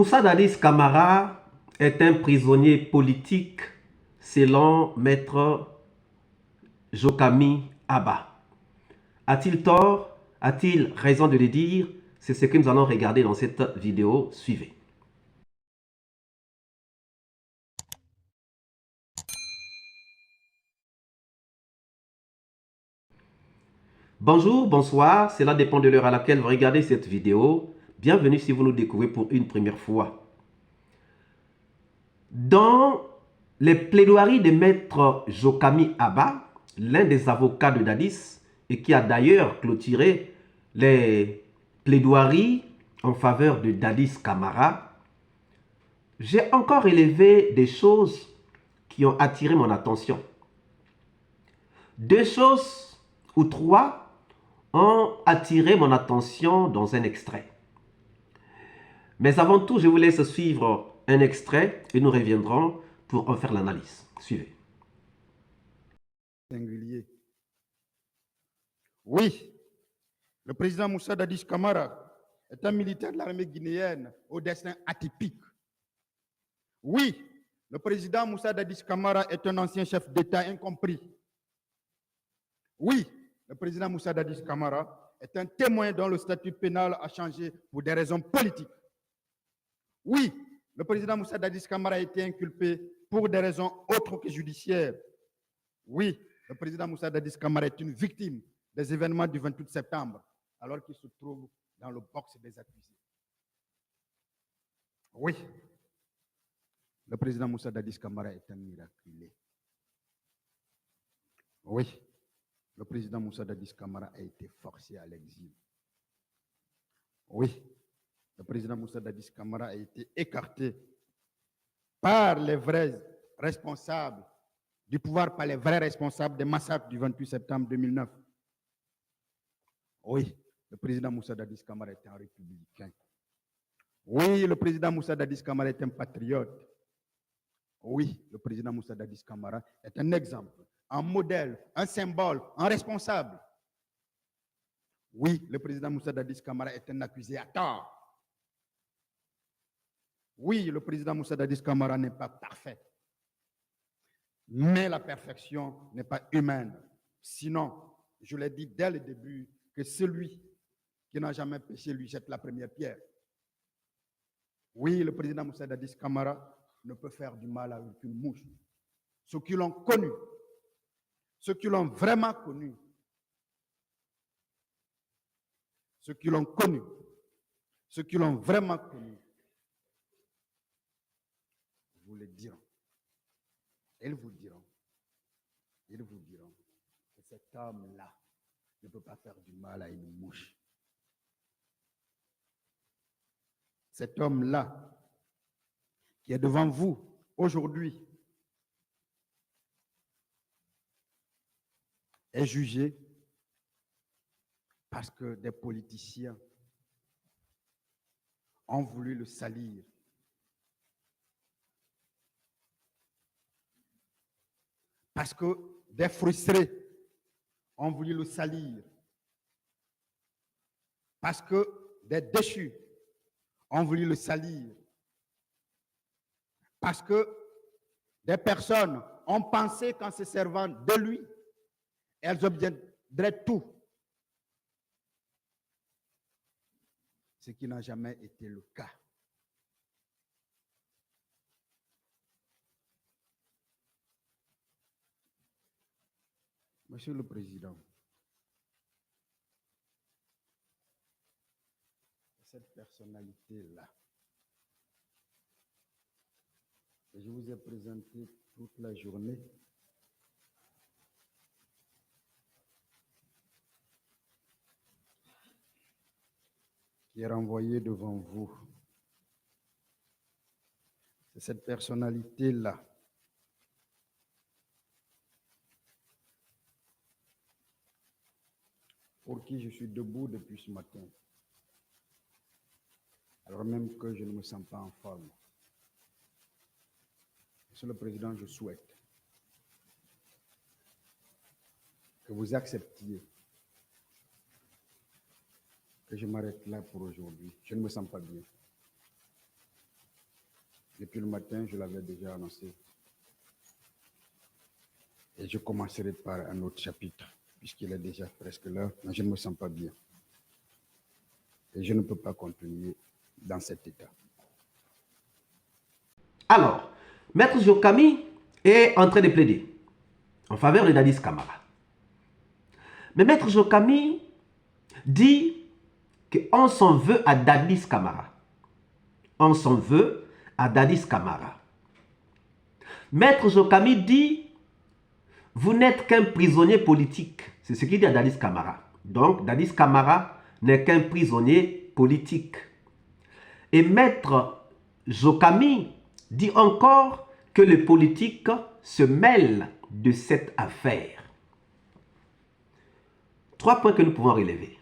Moussa Dadis Camara est un prisonnier politique selon Maître Jokami Abba. A-t-il tort? A-t-il raison de le dire? C'est ce que nous allons regarder dans cette vidéo. Suivez. Bonjour, bonsoir, cela dépend de l'heure à laquelle vous regardez cette vidéo. Bienvenue si vous nous découvrez pour une première fois. Dans les plaidoiries de Maître Jokami Abba, l'un des avocats de Dadis, et qui a d'ailleurs clôturé les plaidoiries en faveur de Dadis Camara, j'ai encore élevé des choses qui ont attiré mon attention. Deux choses ou trois ont attiré mon attention dans un extrait. Mais avant tout, je vous laisse suivre un extrait et nous reviendrons pour en faire l'analyse. Suivez. Singulier. Oui, le président Moussa Dadis Camara est un militaire de l'armée guinéenne au destin atypique. Oui, le président Moussa Dadis Camara est un ancien chef d'État incompris. Oui, le président Moussa Dadis Camara est un témoin dont le statut pénal a changé pour des raisons politiques. Oui, le président Moussa Dadis Camara a été inculpé pour des raisons autres que judiciaires. Oui, le président Moussa Dadis Camara est une victime des événements du 28 septembre, alors qu'il se trouve dans le box des accusés. Oui, le président Moussa Dadis Camara est un miraculé. Oui, le président Moussa Dadis Camara a été forcé à l'exil. Oui, le président Moussa Dadis Camara a été écarté par les vrais responsables du pouvoir, par les vrais responsables des massacres du 28 septembre 2009. Oui, le président Moussa Dadis Camara est un républicain. Oui, le président Moussa Dadis Camara est un patriote. Oui, le président Moussa Dadis Camara est un exemple, un modèle, un symbole, un responsable. Oui, le président Moussa Dadis Camara est un accusé à tort. Oui, le président Moussa Dadis Camara n'est pas parfait. Mais la perfection n'est pas humaine. Sinon, je l'ai dit dès le début, que celui qui n'a jamais péché lui jette la première pierre. Oui, le président Moussa Dadis Camara ne peut faire du mal à aucune mouche. Ceux qui l'ont connu, ceux qui l'ont vraiment connu, ceux qui l'ont connu, ceux qui l'ont vraiment connu, vous le diront. Ils vous diront que cet homme-là ne peut pas faire du mal à une mouche. Cet homme-là qui est devant vous aujourd'hui est jugé parce que des politiciens ont voulu le salir. Parce que des frustrés ont voulu le salir. Parce que des déchus ont voulu le salir. Parce que des personnes ont pensé qu'en se servant de lui, elles obtiendraient tout. Ce qui n'a jamais été le cas. Monsieur le Président, cette personnalité-là, que je vous ai présenté toute la journée, qui est renvoyée devant vous. C'est cette personnalité-là pour qui je suis debout depuis ce matin, alors même que je ne me sens pas en forme. Monsieur le Président, je souhaite que vous acceptiez que je m'arrête là pour aujourd'hui. Je ne me sens pas bien. Depuis le matin, je l'avais déjà annoncé. Et je commencerai par un autre chapitre, puisqu'il est déjà presque l'heure, mais je ne me sens pas bien. Et je ne peux pas continuer dans cet état. Alors, Maître Jokami est en train de plaider en faveur de Dadis Camara. Mais Maître Jokami dit qu'on s'en veut à Dadis Camara. On s'en veut à Dadis Camara. Maître Jokami dit, vous n'êtes qu'un prisonnier politique. C'est ce qu'il dit à Dadis Camara. Donc, Dadis Camara n'est qu'un prisonnier politique. Et Maître Jokami dit encore que les politiques se mêlent de cette affaire. 3 points que nous pouvons relever.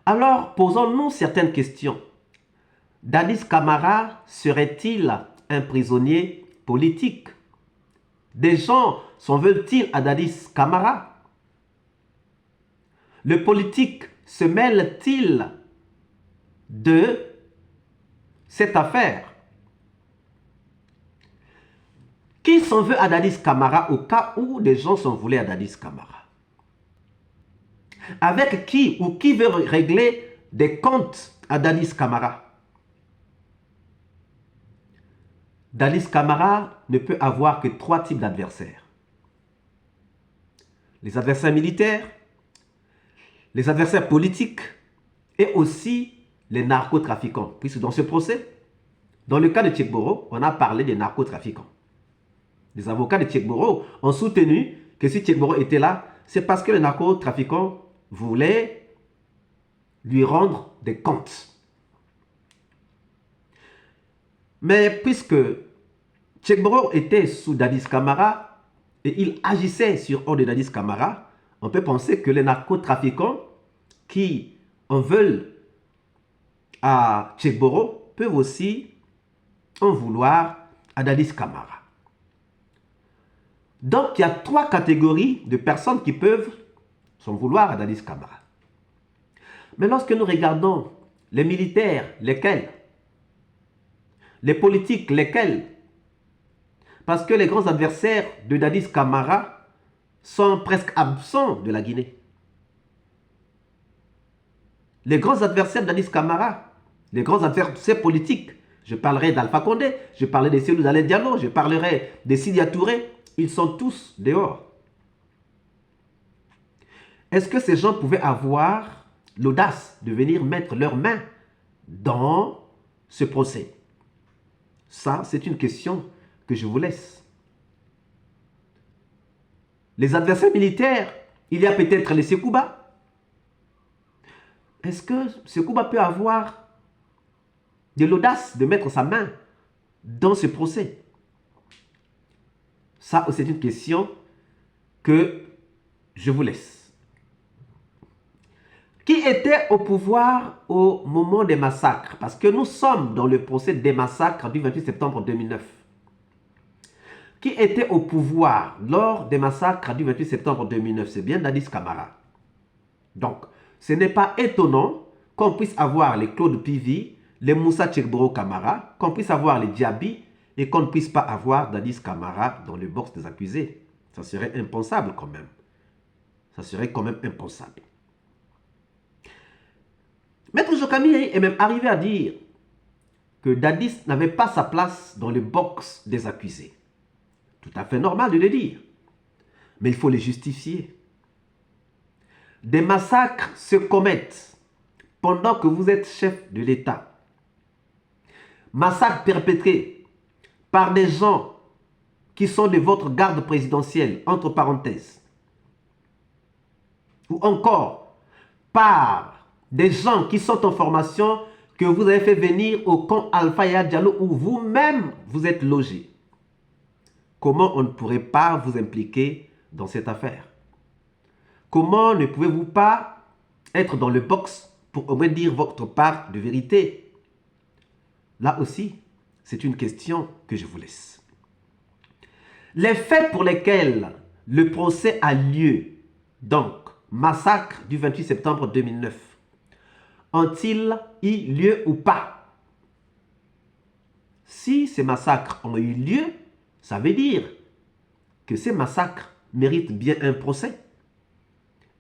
Alors, posons-nous certaines questions. Dadis Camara serait-il un prisonnier politique? Des gens s'en veulent-ils à Dadis Camara? Le politique se mêle-t-il de cette affaire? Qui s'en veut à Dadis Camara au cas où des gens s'en voulaient à Dadis Camara? Avec qui ou qui veut régler des comptes à Dadis Camara? Dadis Camara ne peut avoir que 3 types d'adversaires. Les adversaires militaires, les adversaires politiques et aussi les narcotrafiquants. Puisque dans ce procès, dans le cas de Tchekboro, on a parlé des narcotrafiquants. Les avocats de Tchekboro ont soutenu que si Tchekboro était là, c'est parce que les narcotrafiquants voulaient lui rendre des comptes. Mais puisque Tchekboro était sous Dadis Camara et il agissait sur ordre de Dadis Camara, on peut penser que les narcotrafiquants qui en veulent à Tchekboro peuvent aussi en vouloir à Dadis Camara. Donc, il y a 3 catégories de personnes qui peuvent s'en vouloir à Dadis Camara. Mais lorsque nous regardons les militaires, lesquels? Les politiques, lesquels? Parce que les grands adversaires de Dadis Camara sont presque absents de la Guinée. Les grands adversaires de Dadis Camara, les grands adversaires politiques, je parlerai d'Alpha Condé, je parlerai de Cellou Dalein Diallo, je parlerai de Sidia Touré, ils sont tous dehors. Est-ce que ces gens pouvaient avoir l'audace de venir mettre leurs mains dans ce procès? Ça, c'est une question que je vous laisse. Les adversaires militaires, il y a peut-être les Sekouba. Est-ce que Sekouba peut avoir de l'audace de mettre sa main dans ce procès? Ça, c'est une question que je vous laisse. Qui était au pouvoir au moment des massacres? Parce que nous sommes dans le procès des massacres du 28 septembre 2009. Qui était au pouvoir lors des massacres du 28 septembre 2009? C'est bien Dadis Camara. Donc, ce n'est pas étonnant qu'on puisse avoir les Claude Pivi, les Moussa Tchekboro Camara, qu'on puisse avoir les Diaby et qu'on ne puisse pas avoir Dadis Camara dans le box des accusés. Ça serait impensable quand même. Ça serait quand même impensable. Maître Jokami est même arrivé à dire que Dadis n'avait pas sa place dans le box des accusés. Tout à fait normal de le dire. Mais il faut les justifier. Des massacres se commettent pendant que vous êtes chef de l'État. Massacres perpétrés par des gens qui sont de votre garde présidentielle, entre parenthèses. Ou encore par des gens qui sont en formation que vous avez fait venir au camp Alpha Yaya Diallo où vous-même vous êtes logé. Comment on ne pourrait pas vous impliquer dans cette affaire? Comment ne pouvez-vous pas être dans le box pour au moins dire votre part de vérité? Là aussi, c'est une question que je vous laisse. Les faits pour lesquels le procès a lieu, donc massacre du 28 septembre 2009, ont-ils eu lieu ou pas? si ces massacres ont eu lieu, ça veut dire que ces massacres méritent bien un procès.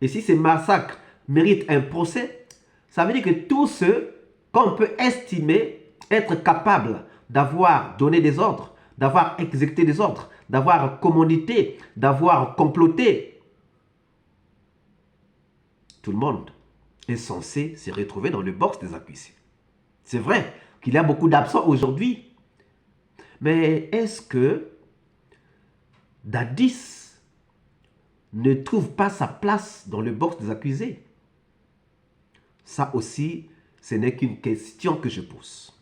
Et si ces massacres méritent un procès, ça veut dire que tous ceux qu'on peut estimer être capables d'avoir donné des ordres, d'avoir exécuté des ordres, d'avoir commandité, d'avoir comploté, tout le monde est censé se retrouver dans le box des accusés. C'est vrai qu'il y a beaucoup d'absents aujourd'hui, mais est-ce que Dadis ne trouve pas sa place dans le box des accusés? Ça aussi, ce n'est qu'une question que je pose.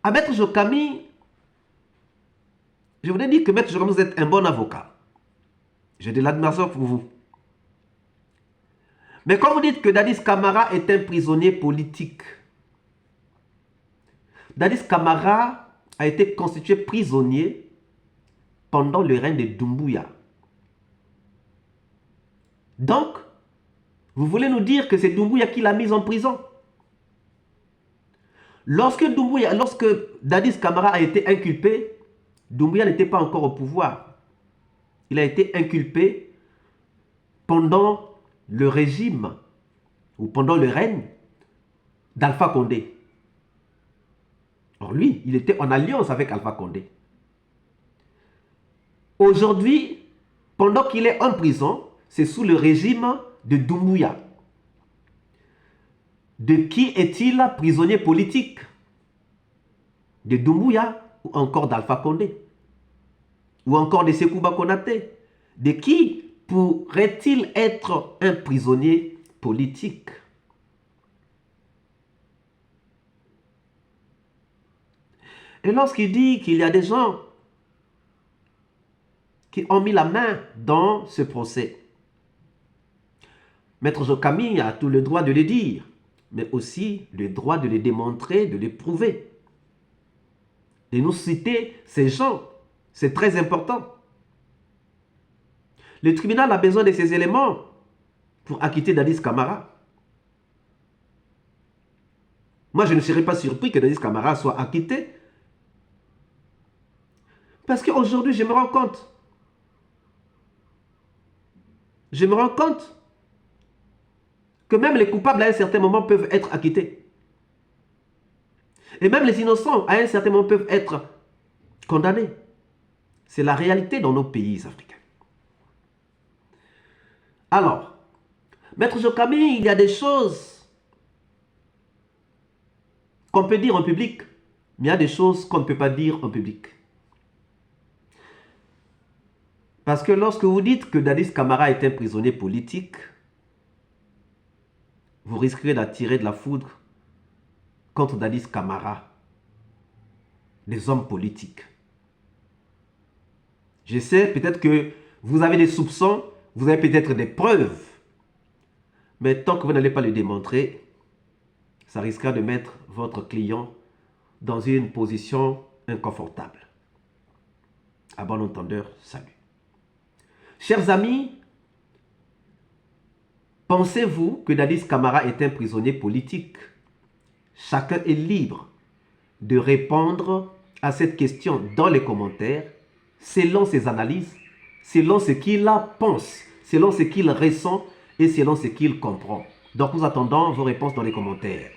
À Maître Jokami, je voudrais dire que Maître Jokami, vous êtes un bon avocat. J'ai de l'admiration pour vous. Mais quand vous dites que Dadis Camara est un prisonnier politique, Dadis Camara a été constitué prisonnier pendant le règne de Doumbouya. Donc, vous voulez nous dire que c'est Doumbouya qui l'a mis en prison? Lorsque Dadis Camara a été inculpé, Doumbouya n'était pas encore au pouvoir. Il a été inculpé pendant le régime ou pendant le règne d'Alpha Condé. Alors lui, il était en alliance avec Alpha Condé. Aujourd'hui, pendant qu'il est en prison, c'est sous le régime de Doumbouya. De qui est-il prisonnier politique? De Doumbouya ou encore d'Alpha Condé? Ou encore de Sekouba Konaté? De qui pourrait-il être un prisonnier politique? Et lorsqu'il dit qu'il y a des gens qui ont mis la main dans ce procès, Maître Jokami a tout le droit de le dire, mais aussi le droit de le démontrer, de le prouver. De nous citer ces gens, c'est très important. Le tribunal a besoin de ces éléments pour acquitter Dadis Camara. Moi, je ne serais pas surpris que Dadis Camara soit acquitté. Parce qu'aujourd'hui, je me rends compte que même les coupables à un certain moment peuvent être acquittés. Et même les innocents à un certain moment peuvent être condamnés. C'est la réalité dans nos pays africains. Alors, Maître Jokami, il y a des choses qu'on peut dire en public, mais il y a des choses qu'on ne peut pas dire en public. Parce que lorsque vous dites que Dadis Camara est un prisonnier politique, vous risquerez d'attirer de la foudre contre Dadis Camara, des hommes politiques. Je sais peut-être que vous avez des soupçons, vous avez peut-être des preuves, mais tant que vous n'allez pas le démontrer, ça risquera de mettre votre client dans une position inconfortable. À bon entendeur, salut. Chers amis, pensez-vous que Dadis Camara est un prisonnier politique? Chacun est libre de répondre à cette question dans les commentaires, selon ses analyses, selon ce qu'il pense, selon ce qu'il ressent et selon ce qu'il comprend. Donc nous attendons vos réponses dans les commentaires.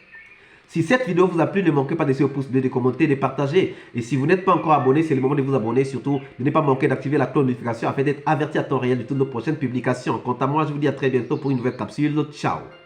Si cette vidéo vous a plu, ne manquez pas de laisser au pouce bleu, de commenter, de partager. Et si vous n'êtes pas encore abonné, c'est le moment de vous abonner. Surtout, de ne pas manquer d'activer la cloche de notification afin d'être averti à temps réel de toutes nos prochaines publications. Quant à moi, je vous dis à très bientôt pour une nouvelle capsule. Ciao!